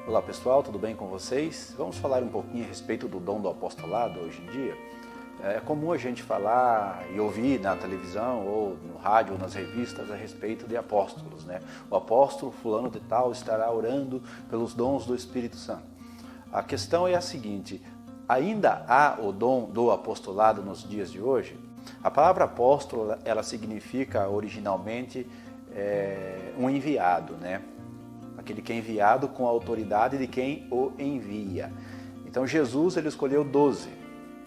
Olá pessoal, tudo bem com vocês? Vamos falar um pouquinho a respeito do dom do apostolado hoje em dia. É comum a gente falar e ouvir na televisão ou no rádio ou nas revistas a respeito de apóstolos, né? O apóstolo fulano de tal estará orando pelos dons do Espírito Santo. A questão é a seguinte: ainda há o dom do apostolado nos dias de hoje? A palavra apóstolo, ela significa originalmente um enviado, né? Aquele que é enviado com a autoridade de quem o envia. Então Jesus, ele escolheu 12,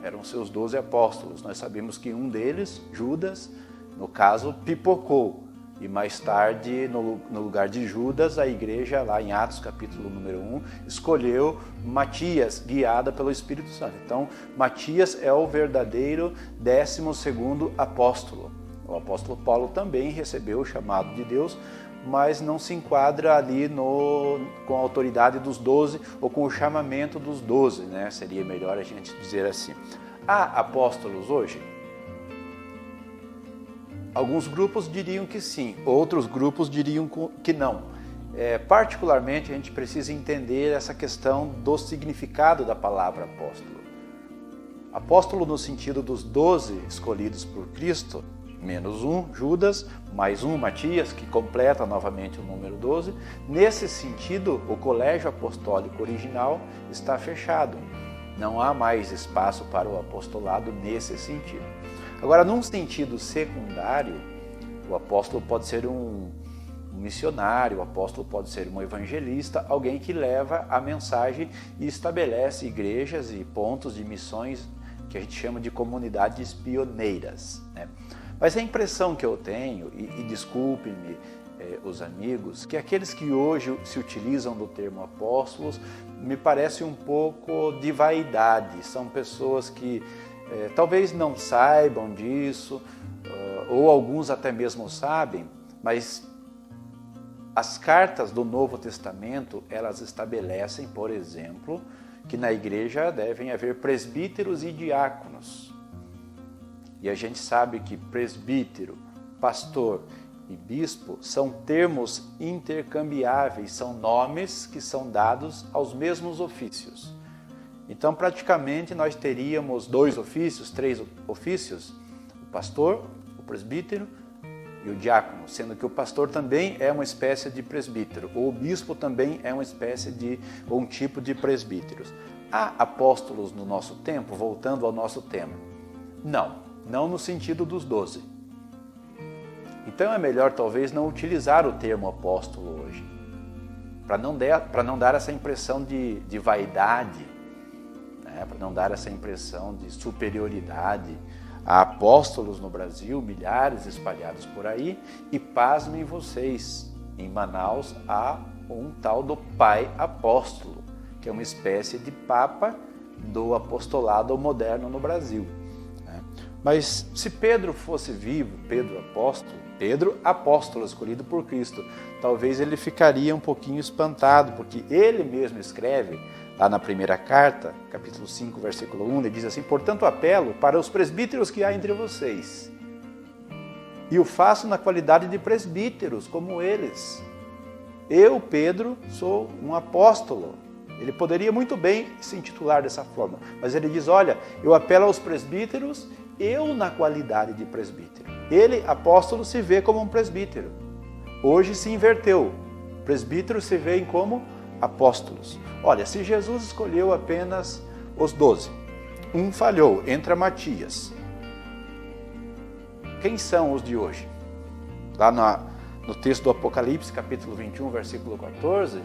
eram seus 12 apóstolos. Nós sabemos que um deles, Judas, no caso, pipocou. E mais tarde, no lugar de Judas, a igreja, lá em Atos capítulo número 1, escolheu Matias, guiada pelo Espírito Santo. Então, Matias é o verdadeiro 12º apóstolo. O apóstolo Paulo também recebeu o chamado de Deus, mas não se enquadra ali com a autoridade dos 12 ou com o chamamento dos 12, né? Seria melhor a gente dizer assim. Há apóstolos hoje? Alguns grupos diriam que sim, outros grupos diriam que não. Particularmente, a gente precisa entender essa questão do significado da palavra apóstolo. Apóstolo no sentido dos 12 escolhidos por Cristo, menos um, Judas, mais um, Matias, que completa novamente o número 12. Nesse sentido, o colégio apostólico original está fechado. Não há mais espaço para o apostolado nesse sentido. Agora, num sentido secundário, o apóstolo pode ser um missionário, o apóstolo pode ser um evangelista, alguém que leva a mensagem e estabelece igrejas e pontos de missões que a gente chama de comunidades pioneiras, né? Mas a impressão que eu tenho, e desculpem-me os amigos, que aqueles que hoje se utilizam do termo apóstolos me parece um pouco de vaidade. São pessoas que talvez não saibam disso, ou alguns até mesmo sabem, mas as cartas do Novo Testamento, elas estabelecem, por exemplo, que na igreja devem haver presbíteros e diáconos. E a gente sabe que presbítero, pastor e bispo são termos intercambiáveis, são nomes que são dados aos mesmos ofícios. Então, praticamente, nós teríamos 2 ofícios, 3 ofícios: o pastor, o presbítero e o diácono, sendo que o pastor também é uma espécie de presbítero, ou o bispo também é uma espécie de, ou um tipo de presbíteros. Há apóstolos no nosso tempo, voltando ao nosso tema? Não no sentido dos 12. Então é melhor talvez não utilizar o termo apóstolo hoje, para não dar essa impressão de vaidade, né? Para não dar essa impressão de superioridade. Há apóstolos no Brasil, milhares espalhados por aí, e pasmem vocês, em Manaus há um tal do pai apóstolo, que é uma espécie de papa do apostolado moderno no Brasil. Mas se Pedro fosse vivo, Pedro apóstolo escolhido por Cristo, talvez ele ficaria um pouquinho espantado, porque ele mesmo escreve lá na primeira carta, capítulo 5, versículo 1, ele diz assim: portanto apelo para os presbíteros que há entre vocês, e o faço na qualidade de presbíteros, como eles. Eu, Pedro, sou um apóstolo. Ele poderia muito bem se intitular dessa forma, mas ele diz: olha, eu apelo aos presbíteros, eu na qualidade de presbítero. Ele, apóstolo, se vê como um presbítero. Hoje se inverteu. Presbíteros se veem como apóstolos. Olha, se Jesus escolheu apenas os 12, um falhou, entra Matias. Quem são os de hoje? Lá no texto do Apocalipse, capítulo 21, versículo 14,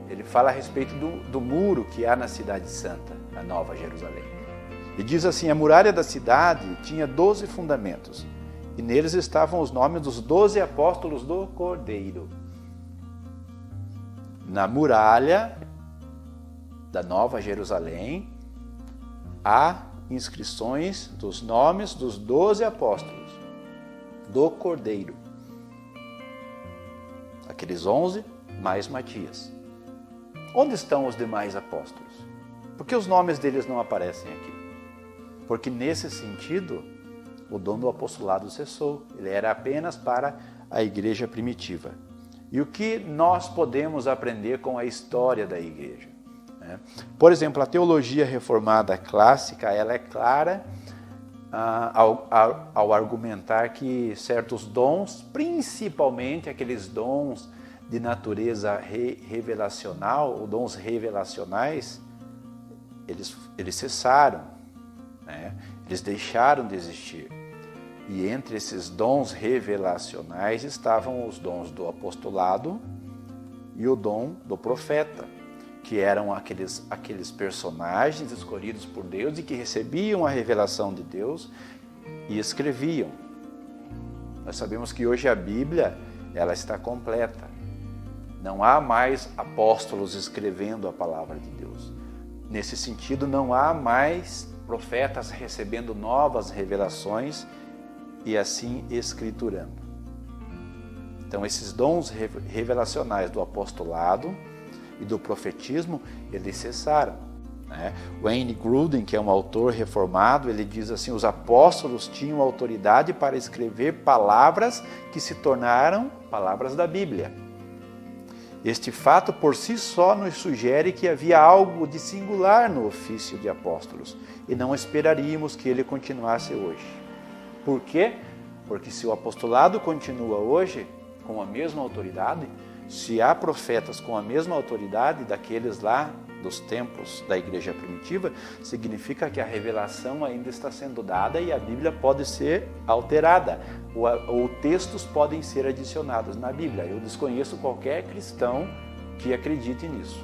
ele fala a respeito do muro que há na cidade santa, na Nova Jerusalém. E diz assim: a muralha da cidade tinha 12 fundamentos, e neles estavam os nomes dos 12 apóstolos do Cordeiro. Na muralha da Nova Jerusalém há inscrições dos nomes dos 12 apóstolos do Cordeiro. Aqueles 11 mais Matias. Onde estão os demais apóstolos? Por que os nomes deles não aparecem aqui? Porque nesse sentido, o dom do apostolado cessou. Ele era apenas para a igreja primitiva. E o que nós podemos aprender com a história da igreja? Por exemplo, a teologia reformada clássica, ela é clara ao argumentar que certos dons, principalmente aqueles dons de natureza revelacional, ou dons revelacionais, eles cessaram, eles deixaram de existir. E entre esses dons revelacionais estavam os dons do apostolado e o dom do profeta, que eram aqueles personagens escolhidos por Deus e que recebiam a revelação de Deus e escreviam. Nós sabemos que hoje a Bíblia, ela está completa. Não há mais apóstolos escrevendo a palavra de Deus. Nesse sentido, não há mais profetas recebendo novas revelações e assim escriturando. Então, esses dons revelacionais do apostolado e do profetismo, eles cessaram. Wayne Grudem, que é um autor reformado, ele diz assim: os apóstolos tinham autoridade para escrever palavras que se tornaram palavras da Bíblia. Este fato por si só nos sugere que havia algo de singular no ofício de apóstolos e não esperaríamos que ele continuasse hoje. Por quê? Porque se o apostolado continua hoje com a mesma autoridade, se há profetas com a mesma autoridade daqueles lá dos tempos da igreja primitiva, significa que a revelação ainda está sendo dada e a Bíblia pode ser alterada, ou textos podem ser adicionados na Bíblia. Eu desconheço qualquer cristão que acredite nisso.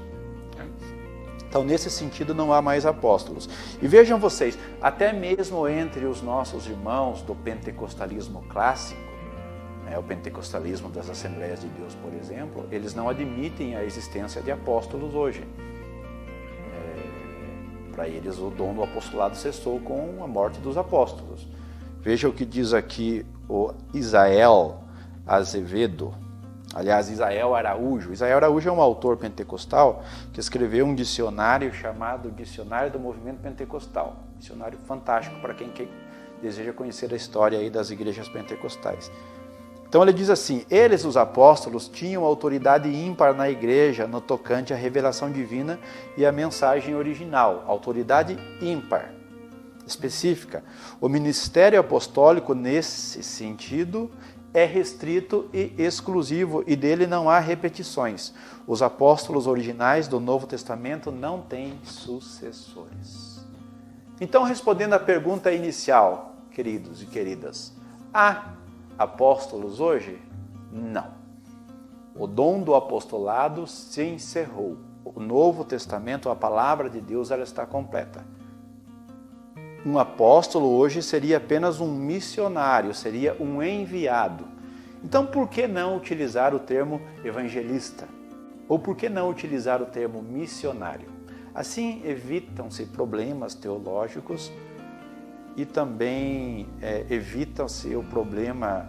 Então, nesse sentido, não há mais apóstolos. E vejam vocês, até mesmo entre os nossos irmãos do pentecostalismo clássico, o pentecostalismo das Assembleias de Deus, por exemplo, eles não admitem a existência de apóstolos hoje. Para eles, o dom do apostolado cessou com a morte dos apóstolos. Veja o que diz aqui o Isael Azevedo. Aliás, Isael Araújo. Isael Araújo é um autor pentecostal que escreveu um dicionário chamado Dicionário do Movimento Pentecostal. Dicionário fantástico para quem deseja conhecer a história aí das igrejas pentecostais. Então ele diz assim: eles, os apóstolos, tinham autoridade ímpar na igreja no tocante à revelação divina e à mensagem original. Autoridade ímpar, específica. O ministério apostólico, nesse sentido, é restrito e exclusivo e dele não há repetições. Os apóstolos originais do Novo Testamento não têm sucessores. Então, respondendo à pergunta inicial, queridos e queridas, há apóstolos hoje? Não. O dom do apostolado se encerrou. O Novo Testamento, a palavra de Deus, ela está completa. Um apóstolo hoje seria apenas um missionário, seria um enviado. Então, por que não utilizar o termo evangelista? Ou por que não utilizar o termo missionário? Assim, evitam-se problemas teológicos e também evita-se o problema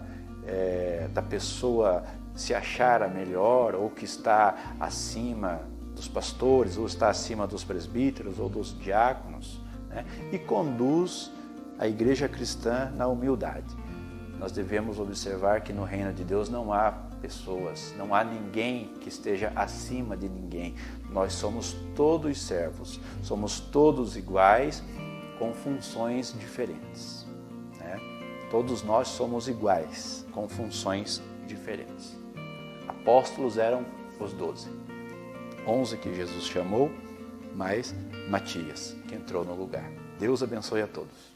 da pessoa se achar a melhor ou que está acima dos pastores ou está acima dos presbíteros ou dos diáconos, e conduz a igreja cristã na humildade. Nós devemos observar que no reino de Deus não há pessoas, não há ninguém que esteja acima de ninguém. Nós somos todos servos, somos todos iguais, com funções diferentes. Todos nós somos iguais, com funções diferentes. Apóstolos eram os 12. 11 que Jesus chamou, mais Matias, que entrou no lugar. Deus abençoe a todos.